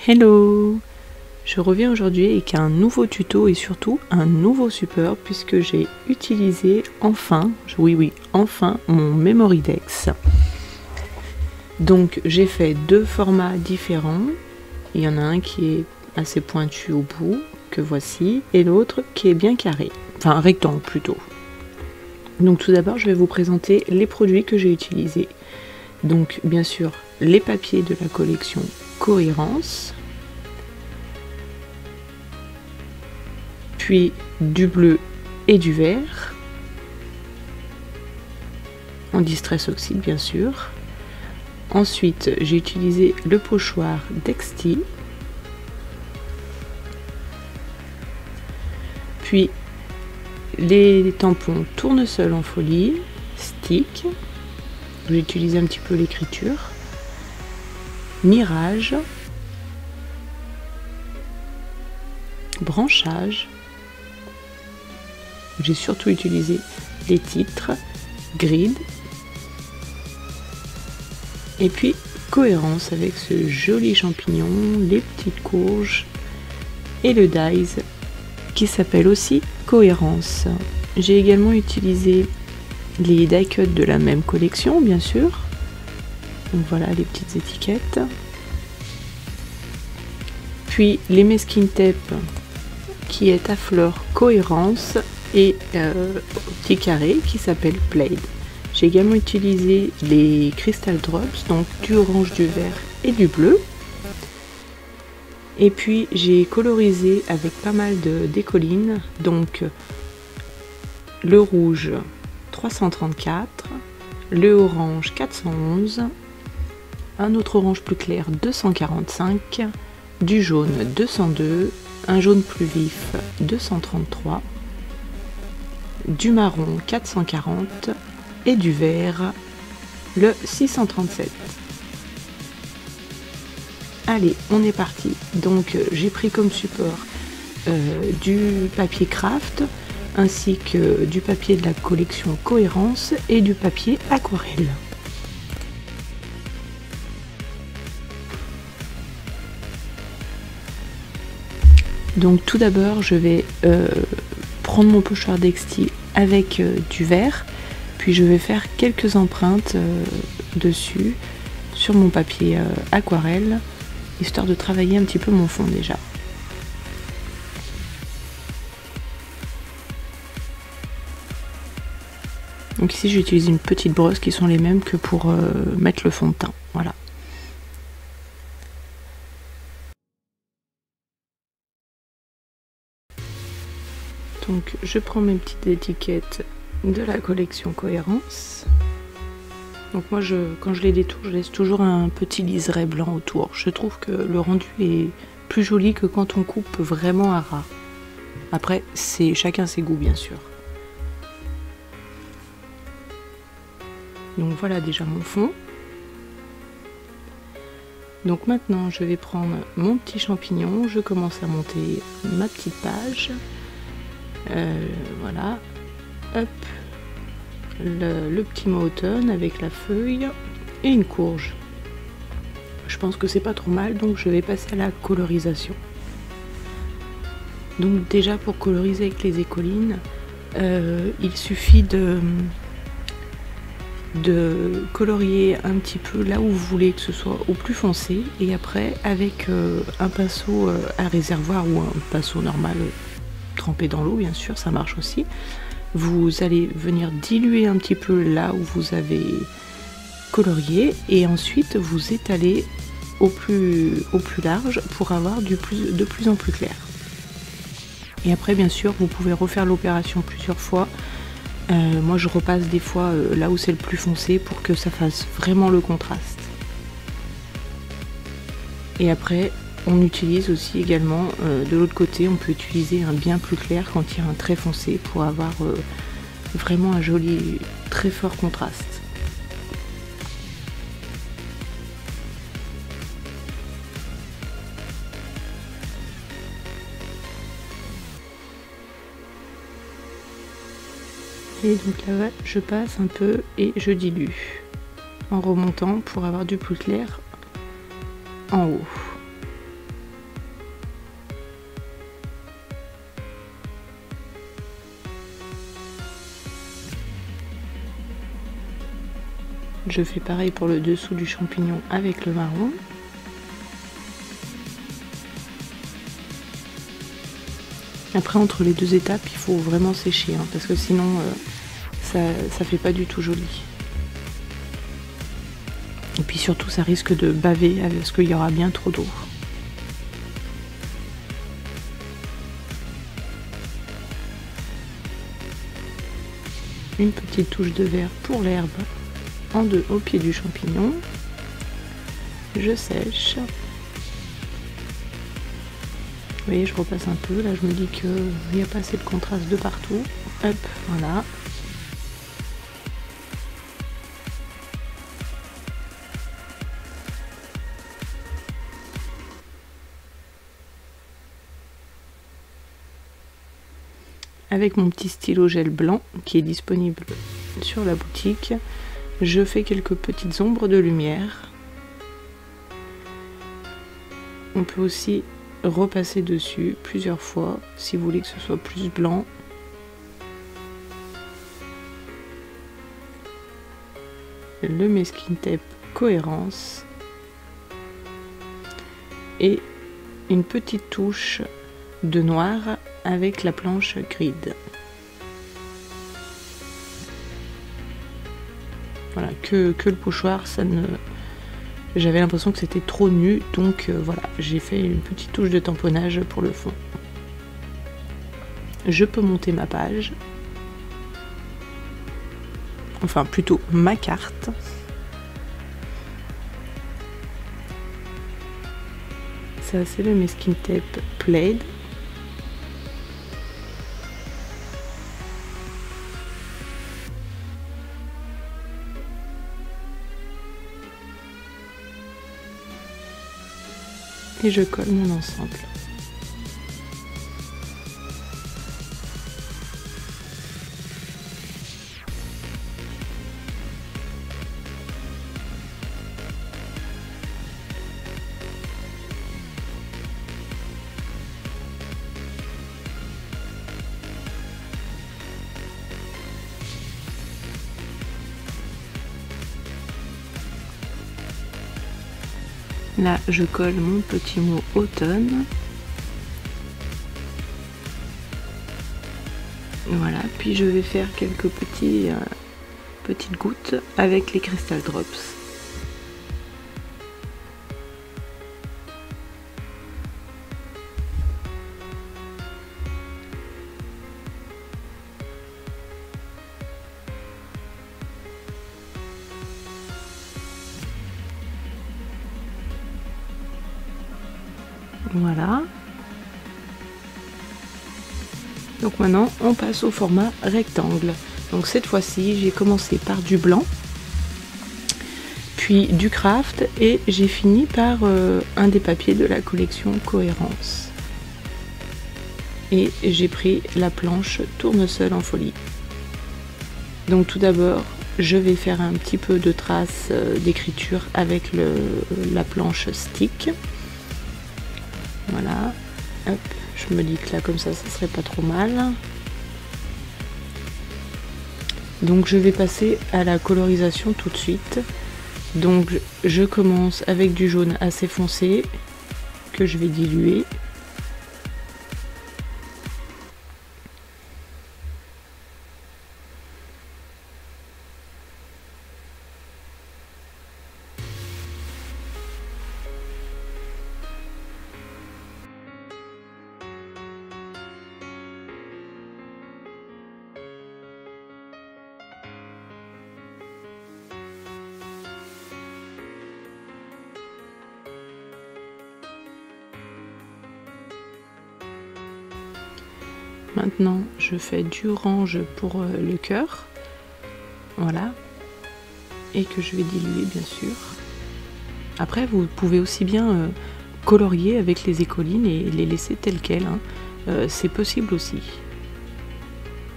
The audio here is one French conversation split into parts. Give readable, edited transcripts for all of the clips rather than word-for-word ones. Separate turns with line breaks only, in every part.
Hello! Je reviens aujourd'hui avec un nouveau tuto et surtout un nouveau support puisque j'ai utilisé enfin, oui, enfin mon Memorydex. Donc j'ai fait deux formats différents. Il y en a un qui est assez pointu au bout, que voici, et l'autre qui est bien carré, enfin rectangle plutôt. Donc tout d'abord je vais vous présenter les produits que j'ai utilisés. Donc bien sûr les papiers de la collection Cohérence, puis du bleu et du vert, en distress oxyde bien sûr. Ensuite j'ai utilisé le pochoir Dexty, puis les tampons tournesol en folie, stick, j'ai utilisé un petit peu l'écriture, mirage, branchage, j'ai surtout utilisé les titres, grid, et puis cohérence avec ce joli champignon, les petites courges et le dies qui s'appelle aussi cohérence. J'ai également utilisé les die cuts de la même collection bien sûr. Donc voilà les petites étiquettes. Puis les mesquines tape qui est à fleur cohérence et petit carré qui s'appelle Blade. J'ai également utilisé les Crystal Drops, donc du orange, du vert et du bleu. Et puis j'ai colorisé avec pas mal de décollines, donc le rouge 334, le orange 411, un autre orange plus clair 245, du jaune 202, un jaune plus vif 233, du marron 440 et du vert le 637. Allez, on est parti. Donc j'ai pris comme support du papier craft ainsi que du papier de la collection Cohérence et du papier aquarelle. Donc tout d'abord je vais prendre mon pochoir Dexty avec du vert, puis je vais faire quelques empreintes dessus sur mon papier aquarelle, histoire de travailler un petit peu mon fond déjà. Donc ici j'ai utilisé une petite brosse qui sont les mêmes que pour mettre le fond de teint, voilà. Donc je prends mes petites étiquettes de la collection Cohérence. Donc moi quand je les détourne, je laisse toujours un petit liseré blanc autour. Je trouve que le rendu est plus joli que quand on coupe vraiment à ras. Après c'est chacun ses goûts bien sûr. Donc voilà déjà mon fond. Donc maintenant je vais prendre mon petit champignon, je commence à monter ma petite page. Voilà, hop, le petit mot automne avec la feuille et une courge. Je pense que c'est pas trop mal, donc je vais passer à la colorisation. Donc déjà pour coloriser avec les écolines, il suffit de colorier un petit peu là où vous voulez que ce soit au plus foncé, et après avec un pinceau à réservoir ou un pinceau normal trempé dans l'eau bien sûr, ça marche aussi. Vous allez venir diluer un petit peu là où vous avez colorié et ensuite vous étalez au plus large pour avoir de plus en plus clair. Et après bien sûr vous pouvez refaire l'opération plusieurs fois. Moi je repasse des fois là où c'est le plus foncé pour que ça fasse vraiment le contraste. Et après on utilise aussi également de l'autre côté, on peut utiliser un bien plus clair quand il y a un très foncé pour avoir vraiment un joli très fort contraste. Et donc là je passe un peu et je dilue en remontant pour avoir du plus clair en haut. Je fais pareil pour le dessous du champignon avec le marron. Après, entre les deux étapes, il faut vraiment sécher, hein, parce que sinon ça fait pas du tout joli. Et puis surtout, ça risque de baver parce qu'il y aura bien trop d'eau. Une petite touche de vert pour l'herbe au pied du champignon. Je sèche. Vous voyez, je repasse un peu. Là, je me dis qu'il n'y a pas assez de contraste de partout. Hop, voilà. Avec mon petit stylo gel blanc qui est disponible sur la boutique, je fais quelques petites ombres de lumière. On peut aussi repasser dessus plusieurs fois si vous voulez que ce soit plus blanc. Le masking tape cohérence et une petite touche de noir avec la planche grid. Voilà, que le pochoir, ça ne... J'avais l'impression que c'était trop nu, donc voilà, j'ai fait une petite touche de tamponnage pour le fond. Je peux monter ma page. Enfin, plutôt ma carte. Ça, c'est le masking tape Plaid. Et je colle mon ensemble. Là, je colle mon petit mot automne. Voilà, puis je vais faire quelques petites gouttes avec les Crystal Drops. Voilà. Donc maintenant, on passe au format rectangle. Donc cette fois-ci, j'ai commencé par du blanc, puis du craft, et j'ai fini par un des papiers de la collection Cohérence. Et j'ai pris la planche Tournesol en folie. Donc tout d'abord, je vais faire un petit peu de traces d'écriture avec la planche stick. Voilà, hop, je me dis que là comme ça serait pas trop mal. Donc je vais passer à la colorisation tout de suite. Donc je commence avec du jaune assez foncé que je vais diluer. Maintenant, je fais du orange pour le cœur, voilà, et que je vais diluer bien sûr. Après, vous pouvez aussi bien colorier avec les écolines et les laisser telles quelles, hein. C'est possible aussi.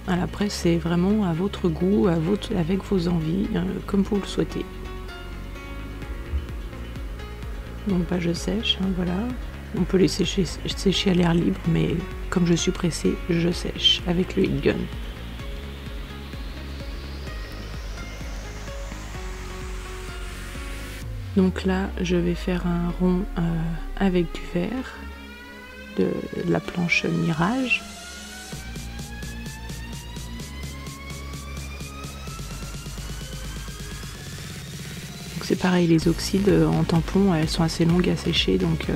Voilà, après, c'est vraiment à votre goût, avec vos envies, comme vous le souhaitez. Donc, bah, je sèche, hein, voilà. On peut les sécher à l'air libre, mais comme je suis pressée, je sèche avec le heat gun. Donc là, je vais faire un rond avec du verre de la planche Mirage. Donc c'est pareil, les oxydes en tampon, elles sont assez longues à sécher, donc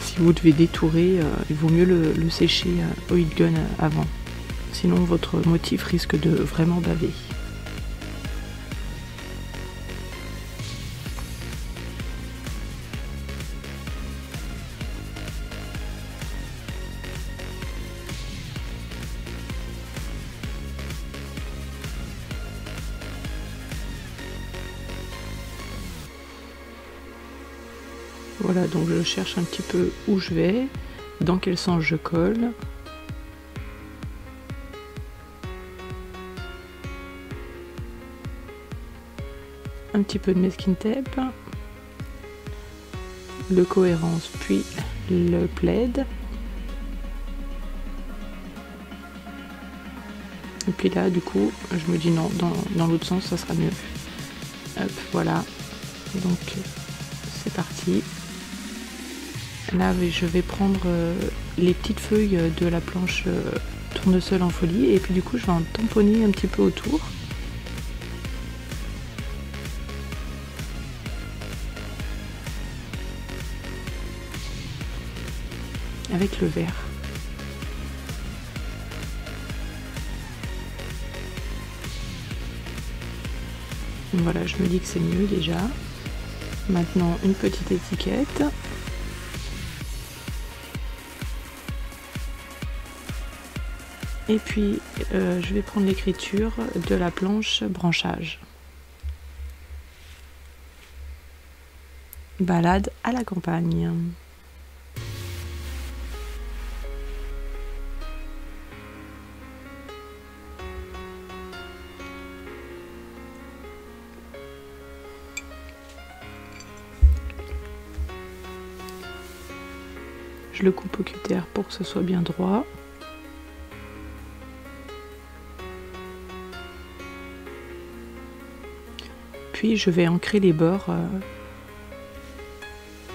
si vous devez détourer, il vaut mieux le sécher au heat gun avant. Sinon votre motif risque de vraiment baver. Voilà, donc je cherche un petit peu où je vais, dans quel sens je colle. Un petit peu de masking tape, le cohérence, puis le plaid. Et puis là, du coup, je me dis non, dans l'autre sens, ça sera mieux. Hop, voilà. Donc, c'est parti. Là, je vais prendre les petites feuilles de la planche tournesol en folie et puis du coup, je vais en tamponner un petit peu autour. Avec le verre. Voilà, je me dis que c'est mieux déjà. Maintenant, une petite étiquette. Et puis, je vais prendre l'écriture de la planche branchage. Balade à la campagne. Je le coupe au cutter pour que ce soit bien droit. Puis je vais ancrer les bords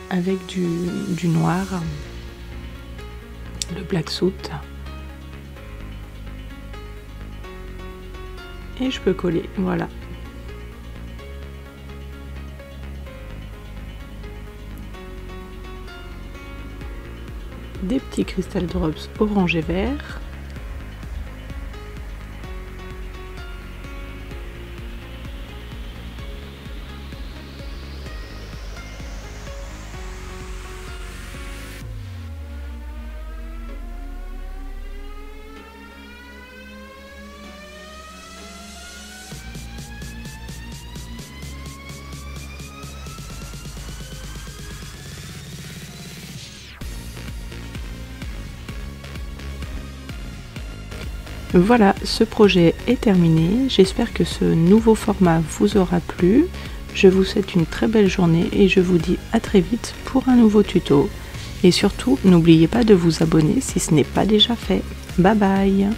avec du noir, le black soot. Et je peux coller, voilà. Des petits crystal drops orange et vert. Voilà, ce projet est terminé. J'espère que ce nouveau format vous aura plu. Je vous souhaite une très belle journée et je vous dis à très vite pour un nouveau tuto. Et surtout, n'oubliez pas de vous abonner si ce n'est pas déjà fait. Bye bye!